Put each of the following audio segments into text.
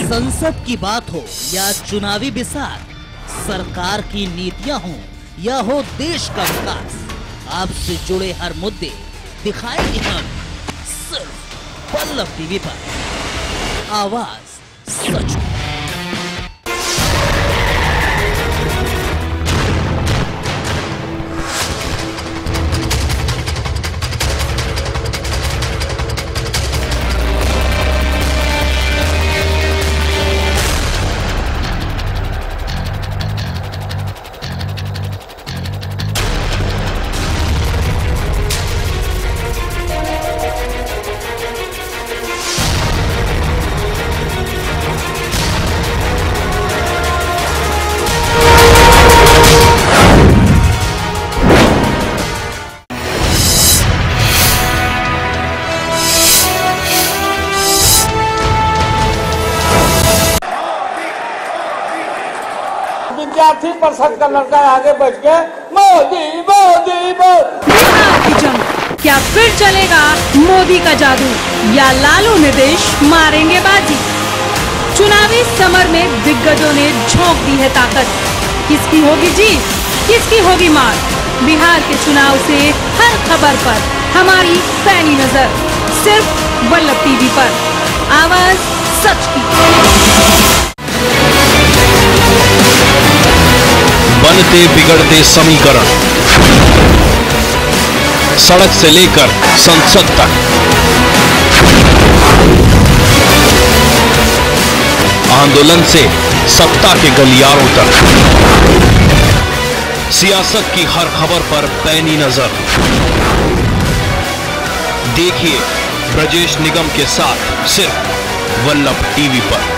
संसद की बात हो या चुनावी बिसात, सरकार की नीतियां हो या हो देश का विकास, आपसे जुड़े हर मुद्दे दिखाएंगे हम सिर्फ वल्लभ टीवी पर। आवाज सच। विद्यार्थी परिषद का लड़का आगे बैठ के मोदी मोदी मोदी। क्या फिर चलेगा मोदी का जादू या लालू नीतीश मारेंगे बाजी? चुनावी समर में दिग्गजों ने झोंक दी है ताकत। किसकी होगी जीत, किसकी होगी मार? बिहार के चुनाव से हर खबर पर हमारी पैनी नजर सिर्फ वल्लभ टीवी पर। आवाज सच की। बनते बिगड़ते समीकरण, सड़क से लेकर संसद तक, आंदोलन से सत्ता के गलियारों तक, सियासत की हर खबर पर पैनी नजर। देखिए ब्रजेश निगम के साथ सिर्फ वल्लभ टीवी पर।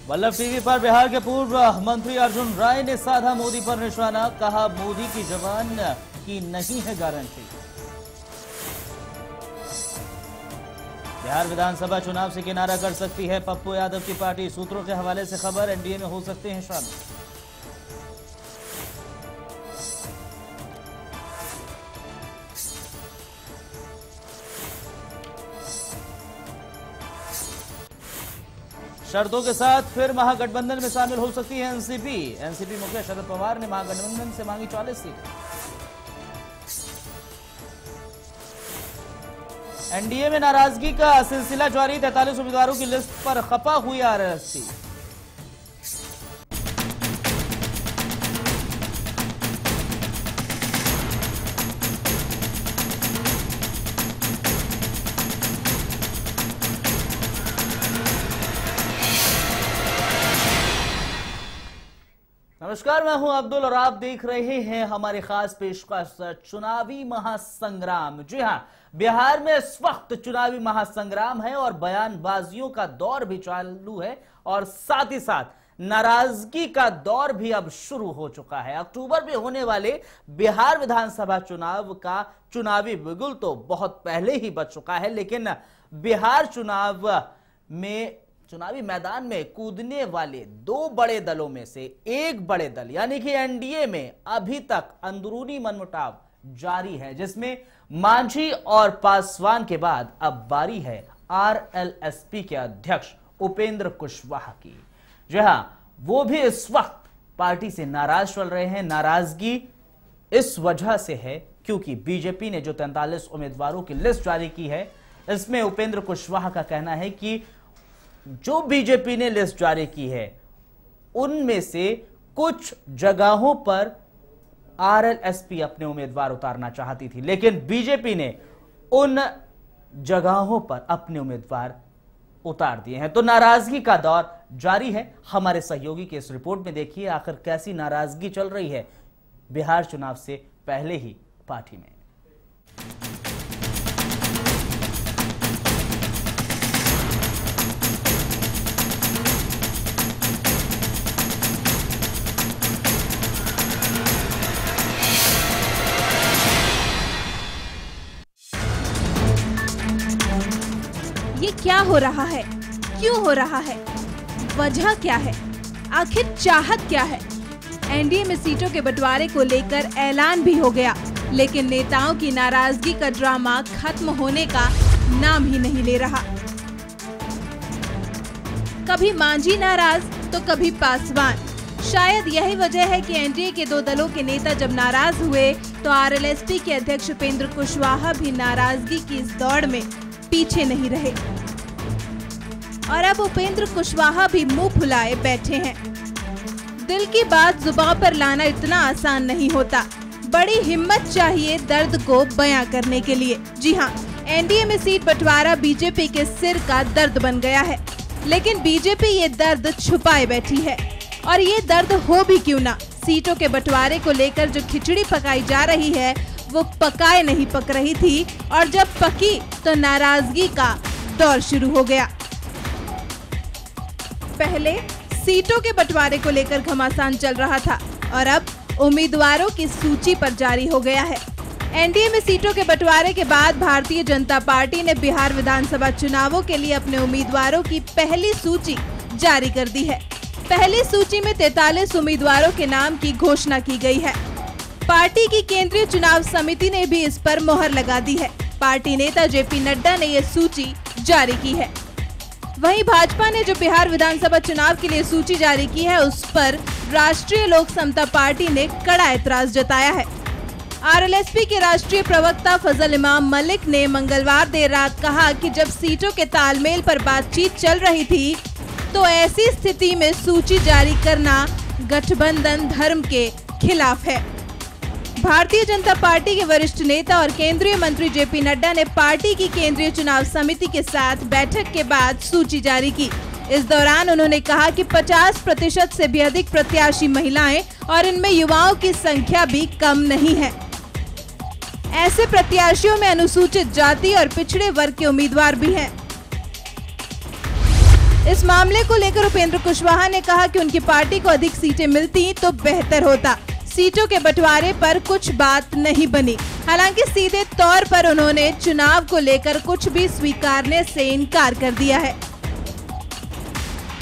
वल्लभ टीवी पर बिहार के पूर्व मंत्री अर्जुन राय ने साधा मोदी पर निशाना, कहा मोदी की जबान की नहीं है गारंटी। बिहार विधानसभा चुनाव से किनारा कर सकती है पप्पू यादव की पार्टी, सूत्रों के हवाले से खबर। एनडीए में हो सकते हैं शामिल। शर्तों के साथ फिर महागठबंधन में शामिल हो सकती है एनसीपी। एनसीपी मुखिया शरद पवार ने महागठबंधन से मांगी 40 सीटें। एनडीए में नाराजगी का सिलसिला जारी, 43 उम्मीदवारों की लिस्ट पर खपा हुई आरएसपी। नमस्कार, मैं हूं अब्दुल और आप देख रहे हैं हमारी खास पेशकश चुनावी महासंग्राम। जी हां, बिहार में इस वक्त चुनावी महासंग्राम है और बयानबाजियों का दौर भी चालू है और साथ ही साथ नाराजगी का दौर भी अब शुरू हो चुका है। अक्टूबर में होने वाले बिहार विधानसभा चुनाव का चुनावी बिगुल तो बहुत पहले ही बच चुका है, लेकिन बिहार चुनावी मैदान में कूदने वाले दो बड़े दलों में से एक बड़े दल यानी कि एनडीए में अभी तक अंदरूनी मनमुटाव जारी है, जिसमें मांझी और पासवान के बाद अब बारी है आरएलएसपी के अध्यक्ष उपेंद्र कुशवाहा की। जी हां, वो भी इस वक्त पार्टी से नाराज चल रहे हैं। नाराजगी इस वजह से है क्योंकि बीजेपी ने जो 43 उम्मीदवारों की लिस्ट जारी की है, इसमें उपेंद्र कुशवाहा का कहना है कि जो बीजेपी ने लिस्ट जारी की है उनमें से कुछ जगहों पर आरएलएसपी अपने उम्मीदवार उतारना चाहती थी, लेकिन बीजेपी ने उन जगहों पर अपने उम्मीदवार उतार दिए हैं। तो नाराजगी का दौर जारी है। हमारे सहयोगी की इस रिपोर्ट में देखिए आखिर कैसी नाराजगी चल रही है बिहार चुनाव से पहले ही पार्टी में। ये क्या हो रहा है, क्यों हो रहा है, वजह क्या है, आखिर चाहत क्या है? एनडीए में सीटों के बंटवारे को लेकर ऐलान भी हो गया, लेकिन नेताओं की नाराजगी का ड्रामा खत्म होने का नाम ही नहीं ले रहा। कभी मांझी नाराज तो कभी पासवान। शायद यही वजह है कि एनडीए के दो दलों के नेता जब नाराज हुए तो आरएलएसपी के अध्यक्ष उपेंद्र कुशवाहा भी नाराजगी की इस दौड़ में पीछे नहीं रहे और अब उपेंद्र कुशवाहा भी मुंह फुलाए बैठे हैं। दिल की बात जुबान पर लाना इतना आसान नहीं होता, बड़ी हिम्मत चाहिए दर्द को बयां करने के लिए। जी हाँ, एनडीए में सीट बंटवारा बीजेपी के सिर का दर्द बन गया है, लेकिन बीजेपी ये दर्द छुपाए बैठी है। और ये दर्द हो भी क्यों ना, सीटों के बंटवारे को लेकर जो खिचड़ी पकाई जा रही है वो पकाए नहीं पक रही थी, और जब पकी तो नाराजगी का दौर शुरू हो गया। पहले सीटों के बंटवारे को लेकर घमासान चल रहा था और अब उम्मीदवारों की सूची पर जारी हो गया है। एनडीए में सीटों के बंटवारे के बाद भारतीय जनता पार्टी ने बिहार विधानसभा चुनावों के लिए अपने उम्मीदवारों की पहली सूची जारी कर दी है। पहली सूची में 43 उम्मीदवारों के नाम की घोषणा की गई है। पार्टी की केंद्रीय चुनाव समिति ने भी इस पर मोहर लगा दी है। पार्टी नेता जेपी नड्डा ने यह सूची जारी की है। वहीं भाजपा ने जो बिहार विधानसभा चुनाव के लिए सूची जारी की है, उस पर राष्ट्रीय लोक समता पार्टी ने कड़ा ऐतराज जताया है। आरएलएसपी के राष्ट्रीय प्रवक्ता फजल इमाम मलिक ने मंगलवार देर रात कहा कि जब सीटों के तालमेल पर बातचीत चल रही थी तो ऐसी स्थिति में सूची जारी करना गठबंधन धर्म के खिलाफ है। भारतीय जनता पार्टी के वरिष्ठ नेता और केंद्रीय मंत्री जेपी नड्डा ने पार्टी की केंद्रीय चुनाव समिति के साथ बैठक के बाद सूची जारी की। इस दौरान उन्होंने कहा कि 50% से भी अधिक प्रत्याशी महिलाएं और इनमें युवाओं की संख्या भी कम नहीं है। ऐसे प्रत्याशियों में अनुसूचित जाति और पिछड़े वर्ग के उम्मीदवार भी हैं। इस मामले को लेकर उपेंद्र कुशवाहा ने कहा कि उनकी पार्टी को अधिक सीटें मिलती तो बेहतर होता। सीटों के बंटवारे पर कुछ बात नहीं बनी। हालांकि सीधे तौर पर उन्होंने चुनाव को लेकर कुछ भी स्वीकारने से इनकार कर दिया है।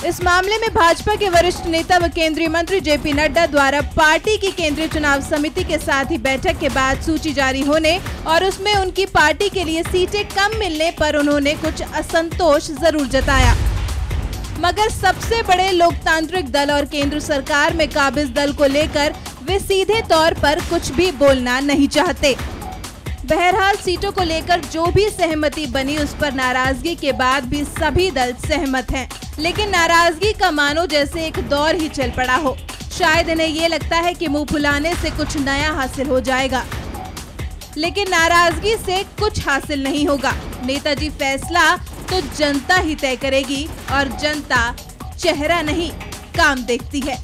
इस मामले में भाजपा के वरिष्ठ नेता व केंद्रीय मंत्री जेपी नड्डा द्वारा पार्टी की केंद्रीय चुनाव समिति के साथ ही बैठक के बाद सूची जारी होने और उसमें उनकी पार्टी के लिए सीटें कम मिलने पर उन्होंने कुछ असंतोष जरूर जताया, मगर सबसे बड़े लोकतांत्रिक दल और केंद्र सरकार में काबिज दल को लेकर वे सीधे तौर पर कुछ भी बोलना नहीं चाहते। बहरहाल सीटों को लेकर जो भी सहमति बनी उस पर नाराजगी के बाद भी सभी दल सहमत हैं, लेकिन नाराजगी का मानो जैसे एक दौर ही चल पड़ा हो। शायद इन्हें ये लगता है कि मुंह फुलाने से कुछ नया हासिल हो जाएगा, लेकिन नाराजगी से कुछ हासिल नहीं होगा। नेताजी फैसला तो जनता ही तय करेगी और जनता चेहरा नहीं काम देखती है।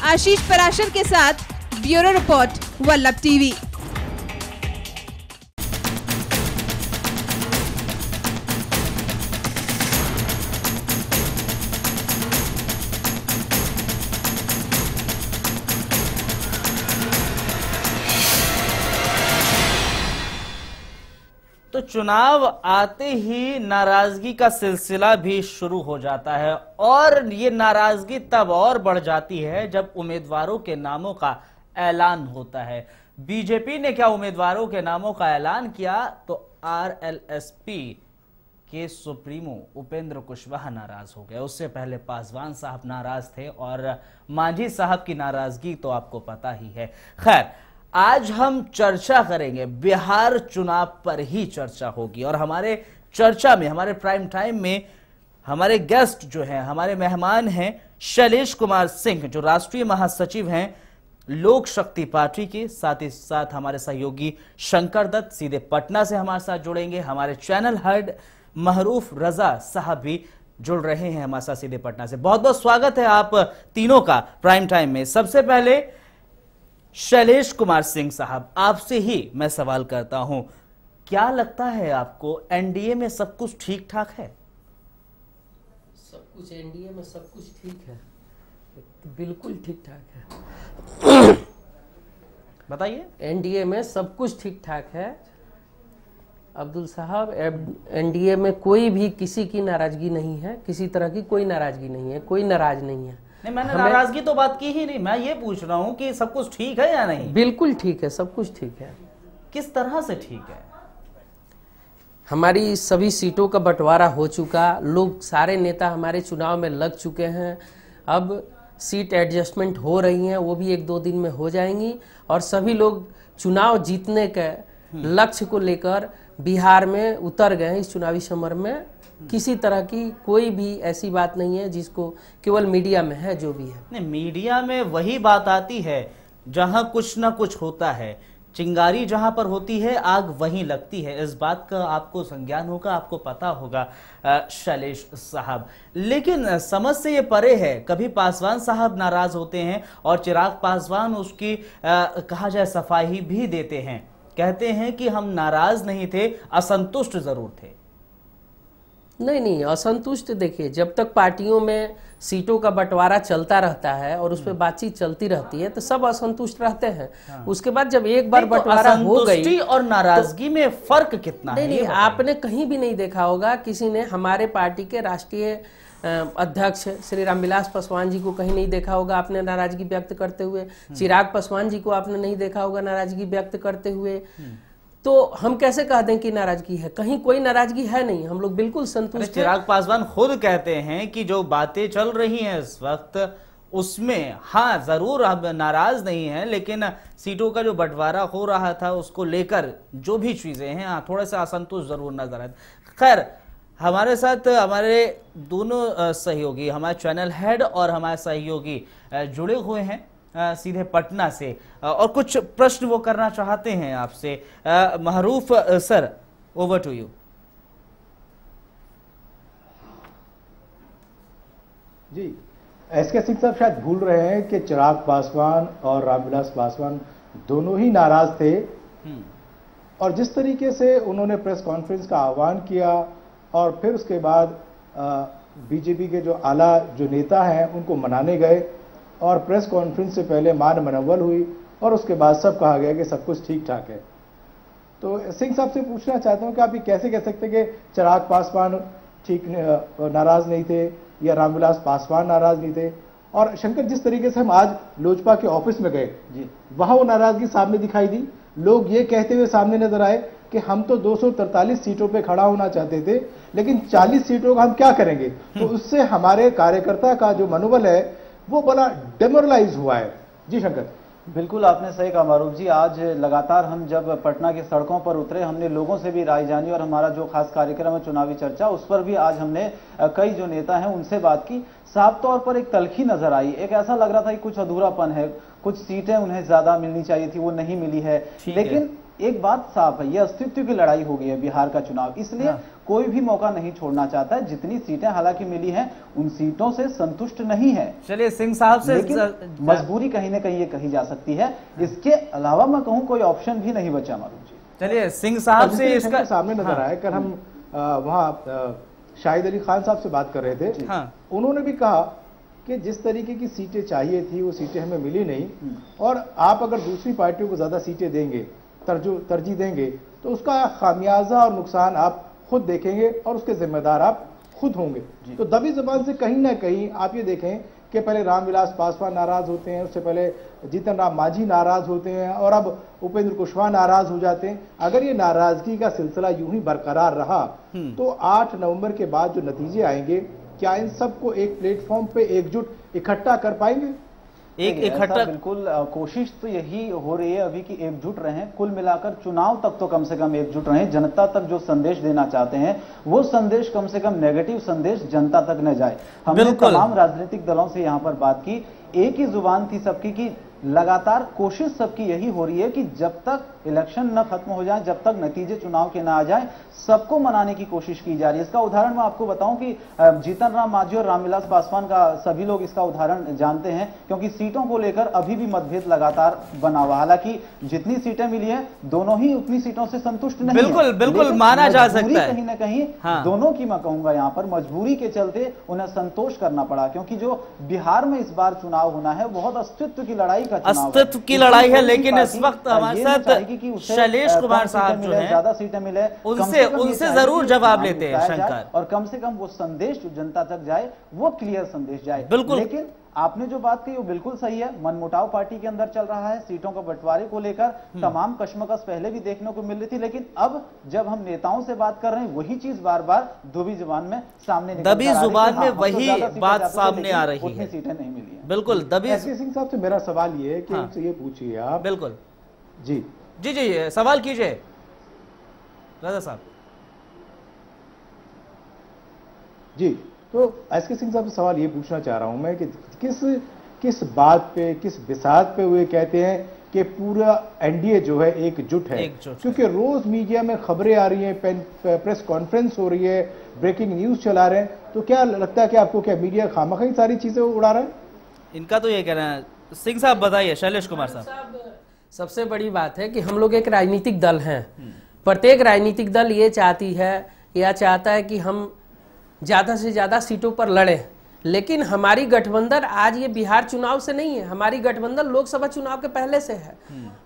आशीष पराशर के साथ ब्यूरो रिपोर्ट, वल्लभ टीवी। तो चुनाव आते ही नाराजगी का सिलसिला भी शुरू हो जाता है और ये नाराजगी तब और बढ़ जाती है जब उम्मीदवारों के नामों का ऐलान होता है। बीजेपी ने क्या उम्मीदवारों के नामों का ऐलान किया तो आरएलएसपी के सुप्रीमो उपेंद्र कुशवाहा नाराज हो गए। उससे पहले पासवान साहब नाराज थे और मांझी साहब की नाराजगी तो आपको पता ही है। खैर, आज हम चर्चा करेंगे, बिहार चुनाव पर ही चर्चा होगी और हमारे चर्चा में, हमारे प्राइम टाइम में हमारे गेस्ट जो हैं, हमारे मेहमान हैं शैलेश कुमार सिंह, जो राष्ट्रीय महासचिव हैं लोक शक्ति पार्टी के। साथ ही साथ हमारे सहयोगी शंकर दत्त सीधे पटना से हमारे साथ जुड़ेंगे। हमारे चैनल हेड महरूफ रजा साहब भी जुड़ रहे हैं हमारे साथ सीधे पटना से। बहुत बहुत स्वागत है आप तीनों का प्राइम टाइम में। सबसे पहले शैलेश कुमार सिंह साहब, आपसे ही मैं सवाल करता हूं, क्या लगता है आपको एनडीए में सब कुछ ठीक ठाक है? सब कुछ एनडीए में सब कुछ ठीक है, बिल्कुल ठीक ठाक है। बताइए। एनडीए में सब कुछ ठीक ठाक है। अब्दुल साहब, एनडीए में कोई भी किसी की नाराजगी नहीं है, किसी तरह की कोई नाराजगी नहीं है, कोई नाराज नहीं है। नहीं, मैंने नाराजगी तो बात की ही नहीं, मैं ये पूछ रहा हूँ कि सब कुछ ठीक है या नहीं? बिल्कुल ठीक है, सब कुछ ठीक है। किस तरह से ठीक है? हमारी सभी सीटों का बंटवारा हो चुका, लोग सारे नेता हमारे चुनाव में लग चुके हैं, अब सीट एडजस्टमेंट हो रही हैं, वो भी 1-2 दिन में हो जाएंगी और सभी लोग चुनाव जीतने के लक्ष्य को लेकर बिहार में उतर गए हैं। इस चुनावी समर में किसी तरह की कोई भी ऐसी बात नहीं है जिसको केवल मीडिया में है, जो भी है। नहीं, मीडिया में वही बात आती है जहां कुछ ना कुछ होता है, चिंगारी जहां पर होती है आग वहीं लगती है। इस बात का आपको संज्ञान होगा, आपको पता होगा शैलेश साहब। लेकिन समझ से ये परे है, कभी पासवान साहब नाराज होते हैं और चिराग पासवान उसकी कहा जाए सफाई भी देते हैं, कहते हैं कि हम नाराज नहीं थे, असंतुष्ट जरूर थे। नहीं, असंतुष्ट देखिए, जब तक पार्टियों में सीटों का बंटवारा चलता रहता है और उस पर बातचीत चलती रहती है तो सब असंतुष्ट रहते हैं। उसके बाद जब एक बार बंटवारा हो गई और नाराजगी में फर्क कितना है? नहीं, आपने कहीं भी नहीं देखा होगा किसी ने हमारे पार्टी के राष्ट्रीय अध्यक्ष श्री रामविलास पासवान जी को कहीं नहीं देखा होगा आपने नाराजगी व्यक्त करते हुए, चिराग पासवान जी को आपने नहीं देखा होगा नाराजगी व्यक्त करते हुए। तो हम कैसे कह दें कि नाराजगी है? कहीं कोई नाराजगी है नहीं, हम लोग बिल्कुल संतुष्ट हैं। चिराग पासवान खुद कहते हैं कि जो बातें चल रही हैं इस वक्त उसमें हाँ जरूर हम नाराज नहीं हैं, लेकिन सीटों का जो बंटवारा हो रहा था उसको लेकर जो भी चीजें हैं हाँ थोड़ा सा असंतोष जरूर नजर आए। खैर, हमारे साथ हमारे दोनों सहयोगी, हमारे चैनल हेड और हमारे सहयोगी जुड़े हुए हैं सीधे पटना से और कुछ प्रश्न वो करना चाहते हैं आपसे। Mahroof sir, over to you. जी, एसके सिंह साहब शायद भूल रहे हैं कि चिराग पासवान और रामविलास पासवान दोनों ही नाराज थे और जिस तरीके से उन्होंने प्रेस कॉन्फ्रेंस का आह्वान किया और फिर उसके बाद बीजेपी के जो आला जो नेता हैं उनको मनाने गए और प्रेस कॉन्फ्रेंस से पहले मान मनव्वल हुई और उसके बाद सब कहा गया कि सब कुछ ठीक ठाक है। तो सिंह साहब से पूछना चाहता हूं कि आप ये कैसे कह सकते हैं कि चिराग पासवान ठीक नाराज नहीं थे या रामविलास पासवान नाराज नहीं थे? और शंकर, जिस तरीके से हम आज लोजपा के ऑफिस में गए जी, वहां वो नाराजगी सामने दिखाई दी। लोग ये कहते हुए सामने नजर आए कि हम तो 243 सीटों पे खड़ा होना चाहते थे, लेकिन 40 सीटों का हम क्या करेंगे? तो उससे हमारे कार्यकर्ता का जो मनोबल है वो बड़ा डेमोरलाइज हुआ है। जी शंकर। बिल्कुल आपने सही कहा मारूफ जी। आज लगातार हम जब पटना की सड़कों पर उतरे, हमने लोगों से भी राय जानी और हमारा जो खास कार्यक्रम है चुनावी चर्चा, उस पर भी आज हमने कई जो नेता हैं उनसे बात की। साफ तौर पर एक तलखी नजर आई, एक ऐसा लग रहा था कि कुछ अधूरापन है, कुछ सीटें उन्हें ज्यादा मिलनी चाहिए थी, वो नहीं मिली है। लेकिन एक बात साफ है, ये अस्तित्व की लड़ाई हो गई है बिहार का चुनाव, इसलिए कोई भी मौका नहीं छोड़ना चाहता है। जितनी सीटें हालांकि मिली हैं उन सीटों से संतुष्ट नहीं है। चलिए सिंह साहब से, मजबूरी कहीं ना कहीं ये कही जा सकती है, इसके अलावा मैं कहूं कोई ऑप्शन भी नहीं बचा मारूफ जी। चलिए सिंह साहब से इसका सामने नजर आया। कल हम वहां शाहिद अली खान साहब से बात कर रहे थे, उन्होंने भी कहा कि जिस तरीके की सीटें चाहिए थी वो सीटें हमें मिली नहीं और आप अगर दूसरी पार्टियों को ज्यादा सीटें देंगे, तरजीह देंगे, तो उसका खामियाजा और नुकसान आप खुद देखेंगे और उसके जिम्मेदार आप खुद होंगे। तो दबी जुबान से कहीं ना कहीं आप ये देखें कि पहले रामविलास पासवान नाराज होते हैं, उससे पहले जीतन राम मांझी नाराज होते हैं और अब उपेंद्र कुशवाहा नाराज हो जाते हैं। अगर ये नाराजगी का सिलसिला यूं ही बरकरार रहा तो 8 नवंबर के बाद जो नतीजे आएंगे, क्या इन सबको एक प्लेटफॉर्म पे एकजुट इकट्ठा कर पाएंगे? एक इकट्ठा बिल्कुल कोशिश तो यही हो रही है अभी कि एकजुट रहें, कुल मिलाकर चुनाव तक तो कम से कम एकजुट रहें। जनता तक जो संदेश देना चाहते हैं वो संदेश कम से कम नेगेटिव संदेश जनता तक न जाए। हमने तमाम राजनीतिक दलों से यहां पर बात की, एक ही जुबान थी सबकी कि लगातार कोशिश सबकी यही हो रही है कि जब तक इलेक्शन न खत्म हो जाए, जब तक नतीजे चुनाव के ना आ जाए, सबको मनाने की कोशिश की जा रही है। इसका उदाहरण मैं आपको बताऊं कि जीतन राम मांझी और रामविलास पासवान का सभी लोग इसका उदाहरण जानते हैं, क्योंकि सीटों को लेकर अभी भी मतभेद लगातार बना हुआ। हालांकि जितनी सीटें मिली हैं दोनों ही उतनी सीटों से संतुष्ट नहीं बिल्कुल बिल्कुल माना जा सकता है। कहीं ना कहीं दोनों की मैं कहूंगा यहाँ पर मजबूरी के चलते उन्हें संतोष करना पड़ा, क्योंकि जो बिहार में इस बार चुनाव होना है बहुत अस्तित्व की लड़ाई का चुनाव, अस्तित्व की लड़ाई है। लेकिन इस वक्त हमारे साथ जाएगी कि उसे शैलेश कुमार साहब जो हैं, ज्यादा सीटें मिले, उनसे जरूर जवाब लेते हैं शंकर, और कम से कम वो संदेश जो जनता तक जाए वो क्लियर संदेश जाए। बिल्कुल। लेकिन आपने जो बात कही वो बिल्कुल सही है, मनमुटाव पार्टी के अंदर चल रहा है, सीटों का बंटवारे को लेकर तमाम कश्मकश पहले भी देखने को मिल रही थी, लेकिन अब जब हम नेताओं से बात कर रहे हैं वही चीज बार बार दबी जुबान में सामने दबी जुबान में वही बात सामने आ रही है, उतनी सीटें नहीं मिली है। बिल्कुल दबी। एसके सिंह साहब से मेरा सवाल ये है कि उनसे ये पूछिए आप। बिल्कुल जी जी जी, सवाल कीजिए राजा साहब। जी, तो एसके सिंह साहब से सवाल ये पूछना चाह रहा हूं मैं कि किस बात पे, किस बिसात पे वे कहते हैं कि पूरा एनडीए जो है एकजुट है? क्योंकि रोज मीडिया में खबरें आ रही हैं, प्रेस कॉन्फ्रेंस हो रही है, ब्रेकिंग न्यूज चला रहे हैं, तो क्या लगता है कि आपको क्या मीडिया खामखा सारी चीजें उड़ा रहा है? इनका तो ये कहना है। सिंह साहब बताइए, शैलेश कुमार साहब। सबसे बड़ी बात है कि हम लोग एक राजनीतिक दल हैं, प्रत्येक राजनीतिक दल ये चाहती है या चाहता है कि हम ज्यादा से ज्यादा सीटों पर लड़े, लेकिन हमारी गठबंधन आज ये बिहार चुनाव से नहीं है, हमारी गठबंधन लोकसभा चुनाव के पहले से है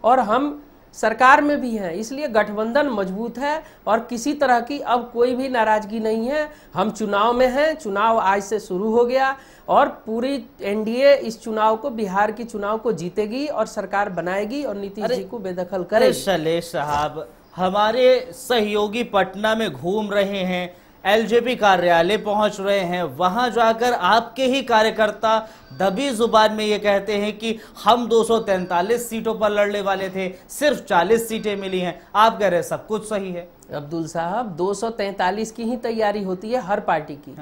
और हम सरकार में भी हैं, इसलिए गठबंधन मजबूत है और किसी तरह की अब कोई भी नाराजगी नहीं है। हम चुनाव में हैं, चुनाव आज से शुरू हो गया और पूरी एनडीए इस चुनाव को, बिहार की चुनाव को जीतेगी और सरकार बनाएगी और नीतीश जी को बेदखल करेगी। शैलेश साहब, हमारे सहयोगी पटना में घूम रहे हैं, एलजेपी कार्यालय पहुंच रहे हैं, वहां जाकर आपके ही कार्यकर्ता दबी जुबान में ये कहते हैं कि हम 243 सीटों पर लड़ने वाले थे, सिर्फ 40 सीटें मिली हैं। आप कह रहे हैं सब कुछ सही है। अब्दुल साहब, 243 की ही तैयारी होती है हर पार्टी की।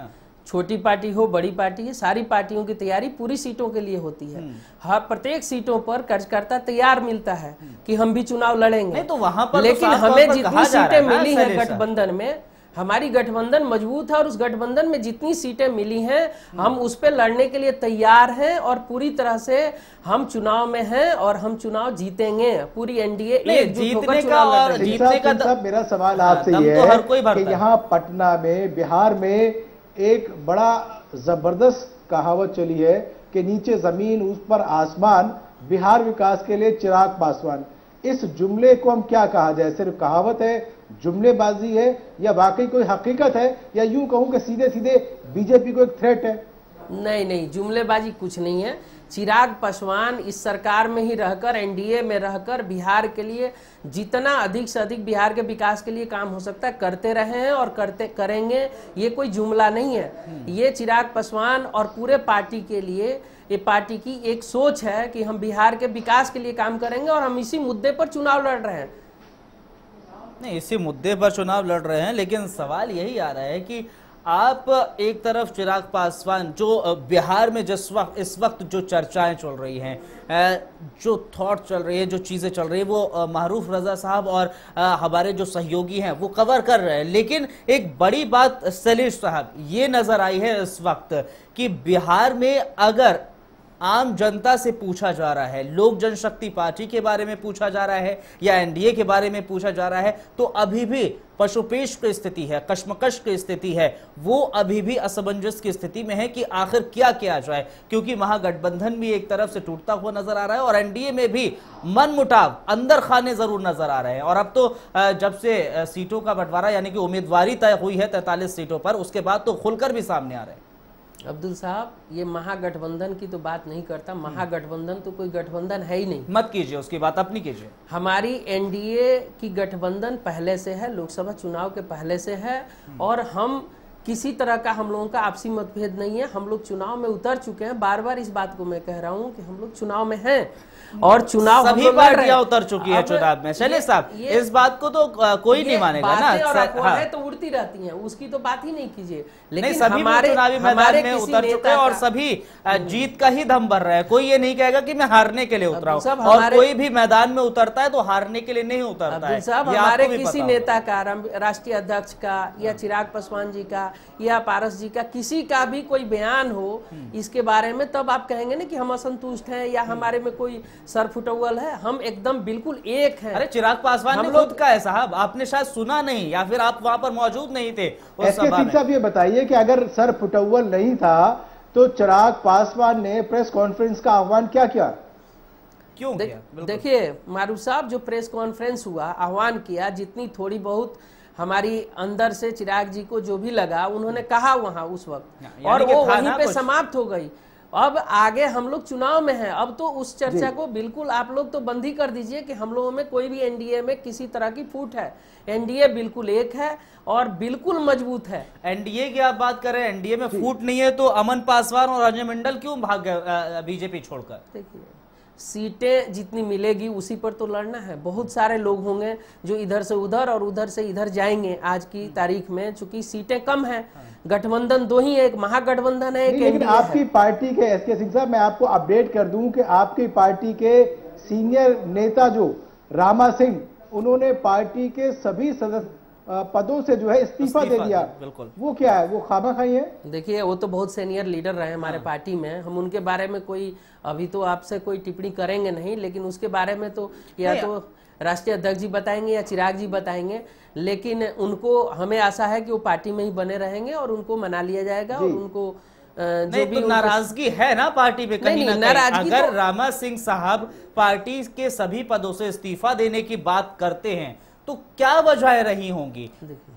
छोटी पार्टी हो, बड़ी पार्टी है, सारी पार्टियों की तैयारी पूरी सीटों के लिए होती है। हर प्रत्येक सीटों पर कार्यकर्ता तैयार मिलता है कि हम भी चुनाव लड़ेंगे। नहीं तो वहां पर लेकिन हमें जितनी सीटें मिली हैं गठबंधन में, हमारी गठबंधन मजबूत है और उस गठबंधन में जितनी सीटें मिली हैं हम उस पे लड़ने के लिए तैयार हैं और पूरी तरह से हम चुनाव में हैं और हम चुनाव जीतेंगे। पूरी एनडीए एकजुट होकर चुनाव लड़ रही है। मेरा सवाल आपसे ये है कि यहाँ पटना में, बिहार में एक बड़ा जबरदस्त कहावत चली है कि नीचे जमीन उस पर आसमान, बिहार विकास के लिए चिराग पासवान। इस जुमले को हम क्या कहा जाए? सिर्फ कहावत है, जुमलेबाजी है, या वाकई कोई हकीकत है, या यूं कहूं कि सीधे सीधे बीजेपी को एक थ्रेट है? नहीं नहीं, जुमलेबाजी कुछ नहीं है। चिराग पासवान इस सरकार में ही रहकर, एनडीए में रहकर बिहार के लिए जितना अधिक से अधिक बिहार के विकास के लिए काम हो सकता है करते रहे हैं और करते करेंगे। ये कोई जुमला नहीं है, ये चिराग पासवान और पूरे पार्टी के लिए, ये पार्टी की एक सोच है कि हम बिहार के विकास के लिए काम करेंगे और हम इसी मुद्दे पर चुनाव लड़ रहे हैं। नहीं, इसी मुद्दे पर चुनाव लड़ रहे हैं, लेकिन सवाल यही आ रहा है कि आप एक तरफ चिराग पासवान, जो बिहार में इस वक्त जो चर्चाएं चल रही हैं, जो थॉट चल रही है, जो चीज़ें चल रही है, वो मारूफ रजा साहब और हमारे जो सहयोगी हैं वो कवर कर रहे हैं, लेकिन एक बड़ी बात शैलेश साहब ये नज़र आई है इस वक्त कि बिहार में अगर आम जनता से पूछा जा रहा है, लोक जनशक्ति पार्टी के बारे में पूछा जा रहा है या एनडीए के बारे में पूछा जा रहा है, तो अभी भी पशुपेश की स्थिति है, कश्मकश की स्थिति है, वो अभी भी असमंजस की स्थिति में है कि आखिर क्या किया जाए, क्योंकि महागठबंधन भी एक तरफ से टूटता हुआ नजर आ रहा है और एनडीए में भी मनमुटाव, अंदर खाने जरूर नजर आ रहे हैं। और अब तो जब से सीटों का बंटवारा यानी कि उम्मीदवारी तय हुई है 43 सीटों पर, उसके बाद तो खुलकर भी सामने आ रहे हैं। अब्दुल साहब, ये महागठबंधन की तो बात नहीं करता, महागठबंधन तो कोई गठबंधन है ही नहीं। मत कीजिए उसकी बात, अपनी कीजिए। हमारी एनडीए की गठबंधन पहले से है, लोकसभा चुनाव के पहले से है और हम किसी तरह का, हम लोगों का आपसी मतभेद नहीं है। हम लोग चुनाव में उतर चुके हैं, बार बार इस बात को मैं कह रहा हूं कि हम लोग चुनाव में हैं और चुनाव सभी पार्टियां उतर चुकी है चुनाव में। शैलेश साहब, इस बात को तो कोई नहीं मानेगा ना, और अफवाहें तो उड़ती रहती हैं, उसकी तो बात ही नहीं कीजिए। लेकिन सभी चुनावी मैदान में उतर चुके हैं और सभी जीत का ही दम भर रहे हैं। कोई ये नहीं कहेगा कि मैं हारने के लिए उतरा हूं, और कोई भी मैदान में उतरता है तो हारने के लिए नहीं उतरता है। साहब, हमारे किसी नेता का, राष्ट्रीय अध्यक्ष का या चिराग पासवान जी का या पारस जी का, किसी का भी कोई बयान हो इसके बारे में, तब आप कहेंगे ना कि हम असंतुष्ट हैं या हमारे में कोई सर फुटौल है। हम एकदम बिल्कुल एक हैं। अरे चिराग पासवान ने खुद का है साहब, आपने शायद सुना नहीं या फिर आप वहां पर मौजूद नहीं थे उस सभा में। साहब ये बताइए कि अगर सर फुटौल नहीं था तो चिराग पासवान ने प्रेस कॉन्फ्रेंस का आह्वान क्या किया? क्यों किया? बिल्कुल। देखिए मारूफ साहब, जो प्रेस कॉन्फ्रेंस हुआ, आह्वान किया, जितनी थोड़ी बहुत हमारी अंदर से चिराग जी को जो भी लगा उन्होंने कहा वहां उस वक्त, और वो वहीं पे समाप्त हो गई। अब आगे हम लोग चुनाव में हैं, अब तो उस चर्चा को बिल्कुल आप लोग तो बंद ही कर दीजिए कि हम लोगों में कोई भी एनडीए में किसी तरह की फूट है। एनडीए बिल्कुल एक है और बिल्कुल मजबूत है। एनडीए की आप बात करें, एनडीए में फूट नहीं है तो अमन पासवान और अजय मंडल क्यों भाग गए बीजेपी छोड़कर? देखिए सीटें जितनी मिलेगी उसी पर तो लड़ना है। बहुत सारे लोग होंगे जो इधर से उधर और उधर से इधर जाएंगे आज की तारीख में, चूंकि सीटें कम हैं। गठबंधन दो ही है, एक महागठबंधन है, एक लेकिन एनडीए आपकी है। पार्टी के एसके सिंह साहब, मैं आपको अपडेट कर दूं कि आपकी पार्टी के सीनियर नेता जो रामा सिंह, उन्होंने पार्टी के सभी सदस्य पदों से जो है इस्तीफा दे दिया। बिल्कुल। वो क्या है, वो खामाखाई है? देखिए वो तो बहुत सीनियर लीडर रहे हमारे पार्टी में, हम उनके बारे में कोई अभी तो आपसे कोई टिप्पणी करेंगे नहीं, लेकिन उसके बारे में तो या तो राष्ट्रीय अध्यक्ष जी बताएंगे या चिराग जी बताएंगे। लेकिन उनको हमें आशा है कि वो पार्टी में ही बने रहेंगे और उनको मना लिया जाएगा और उनको नहीं तो नाराजगी है ना पार्टी पे कहीं ना कहीं। अगर रामा सिंह साहब पार्टी के सभी पदों से इस्तीफा देने की बात करते हैं तो क्या वजह रही होंगी?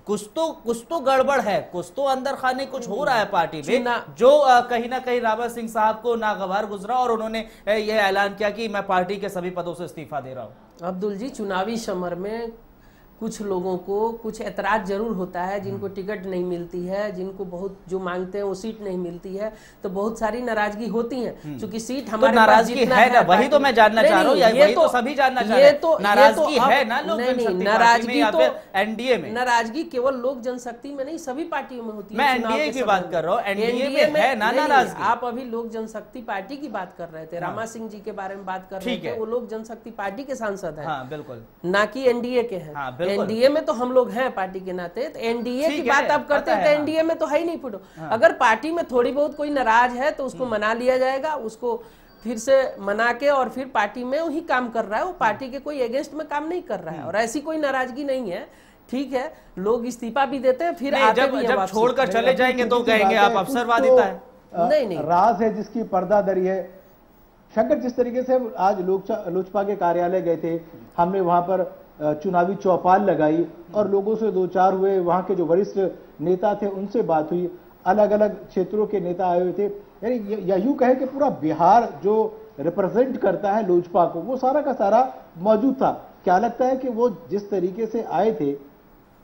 कुछ तो गड़बड़ है, कुछ तो अंदर खाने कुछ हो रहा है पार्टी में, जो कहीं ना कहीं रामा सिंह साहब को नागवार गुजरा और उन्होंने यह ऐलान किया कि मैं पार्टी के सभी पदों से इस्तीफा दे रहा हूं। अब्दुल जी, चुनावी समर में कुछ लोगों को कुछ ऐतराज जरूर होता है, जिनको टिकट नहीं मिलती है, जिनको बहुत जो मांगते हैं वो सीट नहीं मिलती है, तो बहुत सारी नाराजगी होती है। क्योंकि सीट हमारे तो नाराजगी है ना, वही तो मैं जानना चाह रहा हूँ, वही तो सभी जानना चाह रहे हैं। नाराजगी है ना लोग जनशक्ति नाराजगी तो एनडीए में, नाराजगी केवल लोक जनशक्ति में नहीं सभी पार्टियों में होती है। मैं एनडीए की बात कर रहा हूँ, एनडीए में है ना नाराजगी। आप अभी लोक जनशक्ति पार्टी की बात कर रहे थे, रामा सिंह जी के बारे में बात कर रहे थे, वो लोक जनशक्ति पार्टी के सांसद है, बिल्कुल, ना कि एनडीए के हैं। एनडीए में तो हम लोग हैं पार्टी के नाते, तो एनडीए की बात आप करते हैं तो एनडीए में तो है ही नहीं फुटो। अगर पार्टी में थोड़ी बहुत कोई नाराज है तो उसको मना लिया जाएगा, उसको फिर से मना के और फिर पार्टी में वही काम कर रहा है, वो पार्टी के कोई अगेंस्ट में काम नहीं कर रहा है और ऐसी कोई नाराजगी नहीं है। ठीक है, लोग इस्तीफा भी देते हैं, फिर जब छोड़कर चले जाएंगे तो कहेंगे आप अवसरवादिता है। नहीं, राज है जिसकी पर्दादरी है। शंकर, जिस तरीके से आज लोजपा के कार्यालय गए थे, हमने वहां पर चुनावी चौपाल लगाई और लोगों से दो चार हुए, वहां के जो वरिष्ठ नेता थे उनसे बात हुई, अलग अलग क्षेत्रों के नेता आए हुए थे। यानी यूं कहे कि पूरा बिहार जो रिप्रेजेंट करता है लोजपा को, वो सारा का सारा मौजूद था। क्या लगता है कि वो जिस तरीके से आए थे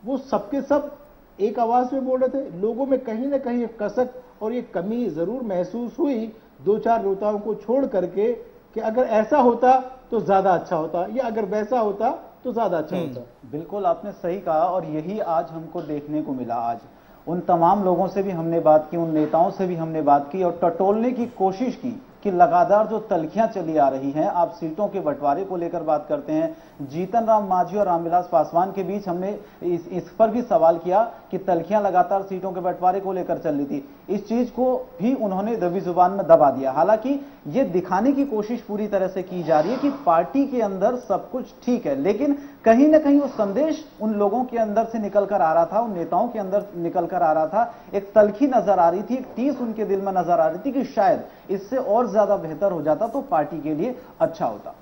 वो सबके सब एक आवाज में बोल रहे थे? लोगों में कहीं ना कहीं कसक और ये कमी जरूर महसूस हुई दो चार नेताओं को छोड़ करके, कि अगर ऐसा होता तो ज्यादा अच्छा होता, या अगर वैसा होता तो ज्यादा अच्छा होता। बिल्कुल आपने सही कहा और यही आज हमको देखने को मिला। आज उन तमाम लोगों से भी हमने बात की, उन नेताओं से भी हमने बात की और टटोलने की कोशिश की कि लगातार जो तल्खियां चली आ रही हैं, आप सीटों के बंटवारे को लेकर बात करते हैं, जीतन राम मांझी और रामविलास पासवान के बीच हमने इस पर भी सवाल किया कि तल्खियां लगातार सीटों के बंटवारे को लेकर चल रही थी। इस चीज को भी उन्होंने दबी जुबान में दबा दिया। हालांकि ये दिखाने की कोशिश पूरी तरह से की जा रही है कि पार्टी के अंदर सब कुछ ठीक है, लेकिन कहीं ना कहीं वो संदेश उन लोगों के अंदर से निकल कर आ रहा था, उन नेताओं के अंदर निकल कर आ रहा था। एक तल्खी नजर आ रही थी, एक टीस उनके दिल में नजर आ रही थी कि शायद इससे और ज्यादा बेहतर हो जाता तो पार्टी के लिए अच्छा होता।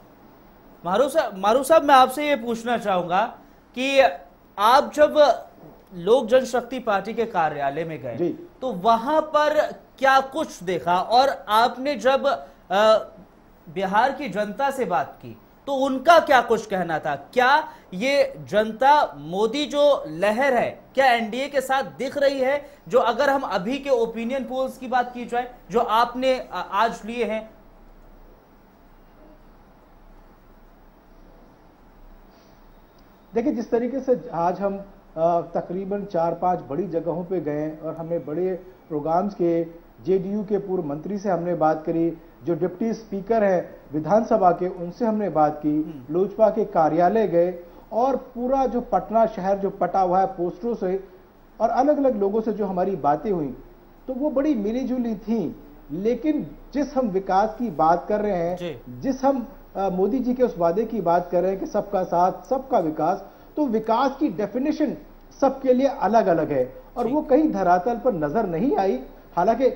मारू साहब, मैं आपसे ये पूछना चाहूंगा कि आप जब लोक जनशक्ति पार्टी के कार्यालय में गए तो वहां पर क्या कुछ देखा, और आपने जब बिहार की जनता से बात की तो उनका क्या कुछ कहना था? क्या ये जनता मोदी जो लहर है क्या एनडीए के साथ दिख रही है? जो अगर हम अभी के ओपिनियन पोल्स की बात की जाए जो आपने आज लिए हैं। देखिए, जिस तरीके से आज हम तकरीबन 4-5 बड़ी जगहों पे गए और हमने बड़े प्रोग्राम्स के, जेडीयू के पूर्व मंत्री से हमने बात करी, जो डिप्टी स्पीकर हैं विधानसभा के उनसे हमने बात की, लोजपा के कार्यालय गए और पूरा जो पटना शहर जो पटा हुआ है पोस्टरों से और अलग अलग लोगों से जो हमारी बातें हुई तो वो बड़ी मिली जुली थी। लेकिन जिस हम विकास की बात कर रहे हैं, जिस हम मोदी जी के उस वादे की बात कर रहे हैं कि सबका साथ सबका विकास, तो विकास की डेफिनेशन सबके लिए अलग अलग है और वो कहीं धरातल पर नजर नहीं आई। हालांकि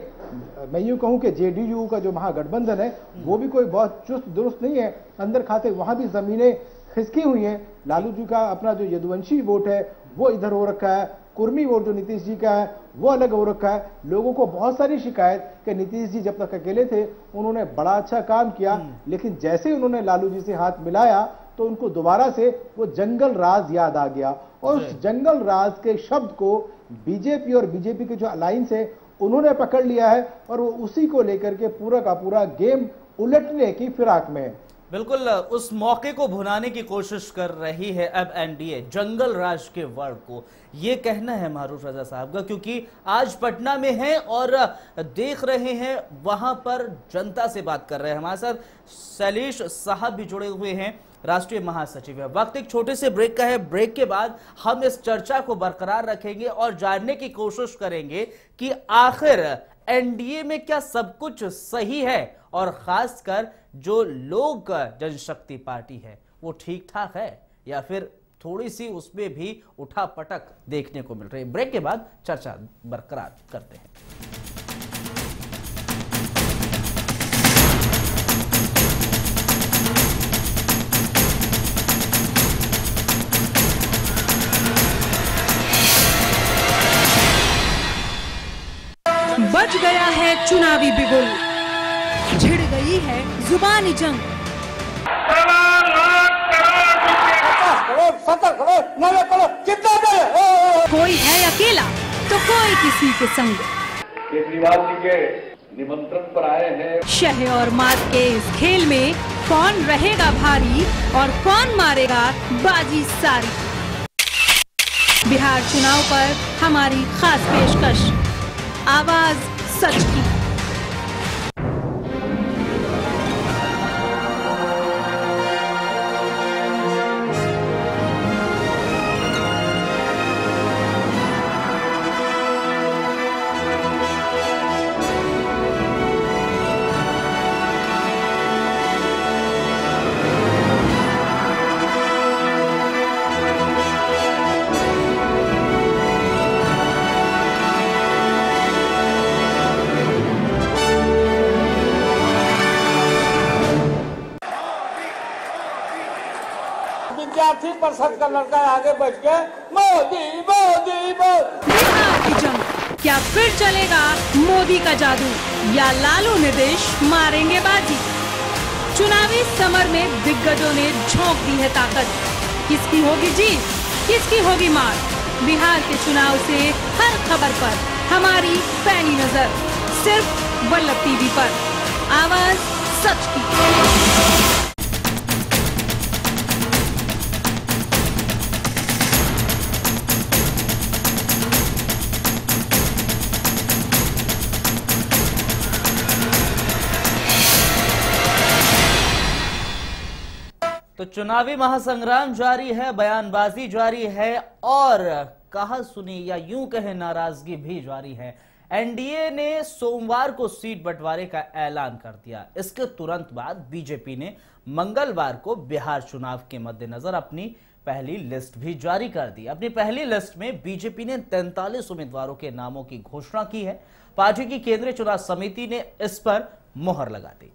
मैं यूं कहूं कि जेडीयू का जो महागठबंधन है वो भी कोई बहुत चुस्त दुरुस्त नहीं है, अंदर खाते वहां भी जमीनें खिसकी हुई हैं। लालू जी का अपना जो यदुवंशी वोट है वो इधर हो रखा है, कुर्मी वोट जो नीतीश जी का है वो अलग हो रखा है। लोगों को बहुत सारी शिकायत कि नीतीश जी जब तक अकेले थे उन्होंने बड़ा अच्छा काम किया, लेकिन जैसे उन्होंने लालू जी से हाथ मिलाया तो उनको दोबारा से वो जंगल राज याद आ गया, और उस जंगल राज के शब्द को बीजेपी और बीजेपी के जो अलायंस है उन्होंने पकड़ लिया है, और वो उसी को लेकर के पूरा का पूरा गेम उलटने की फिराक में है। बिल्कुल उस मौके को भुनाने की कोशिश कर रही है अब एनडीए, जंगल राज के वर्ड को। ये कहना है मारूफ रजा साहब का, क्योंकि आज पटना में है और देख रहे हैं वहां पर जनता से बात कर रहे हैं। हमारे साथ शैलेश साहब भी जुड़े हुए हैं, राष्ट्रीय महासचिव है। वक्त एक छोटे से ब्रेक का है, ब्रेक के बाद हम इस चर्चा को बरकरार रखेंगे और जानने की कोशिश करेंगे कि आखिर एनडीए में क्या सब कुछ सही है, और खासकर जो लोक जनशक्ति पार्टी है वो ठीक ठाक है या फिर थोड़ी सी उसमें भी उठापटक देखने को मिल रही है। ब्रेक के बाद चर्चा बरकरार करते हैं। बज गया है चुनावी बिगुल, छिड़ गई है जुबानी जंग। 70 करोड़ 90 करोड़ कितना दे? कोई है अकेला तो कोई किसी के संग। केजरीवाल जी के निमंत्रण पर आए हैं। शह और मात के इस खेल में कौन रहेगा भारी और कौन मारेगा बाजी सारी। बिहार चुनाव पर हमारी खास पेशकश, आवाज सच की। विद्यार्थी परिषद का लड़का आगे बैठ के मोदी मोदी मोदी। बिहार की जंग, क्या फिर चलेगा मोदी का जादू या लालू नीतीश मारेंगे बाजी। चुनावी समर में दिग्गजों ने झोंक दी है ताकत। किसकी होगी जीत, किसकी होगी मार। बिहार के चुनाव से हर खबर पर हमारी पैनी नजर, सिर्फ वल्लभ टीवी पर, आवाज सच की। तो चुनावी महासंग्राम जारी है, बयानबाजी जारी है और कहा सुनी या यूं कहे नाराजगी भी जारी है। एनडीए ने सोमवार को सीट बंटवारे का ऐलान कर दिया। इसके तुरंत बाद बीजेपी ने मंगलवार को बिहार चुनाव के मद्देनजर अपनी पहली लिस्ट भी जारी कर दी। अपनी पहली लिस्ट में बीजेपी ने 43 उम्मीदवारों के नामों की घोषणा की है। पार्टी की केंद्रीय चुनाव समिति ने इस पर मुहर लगा दी।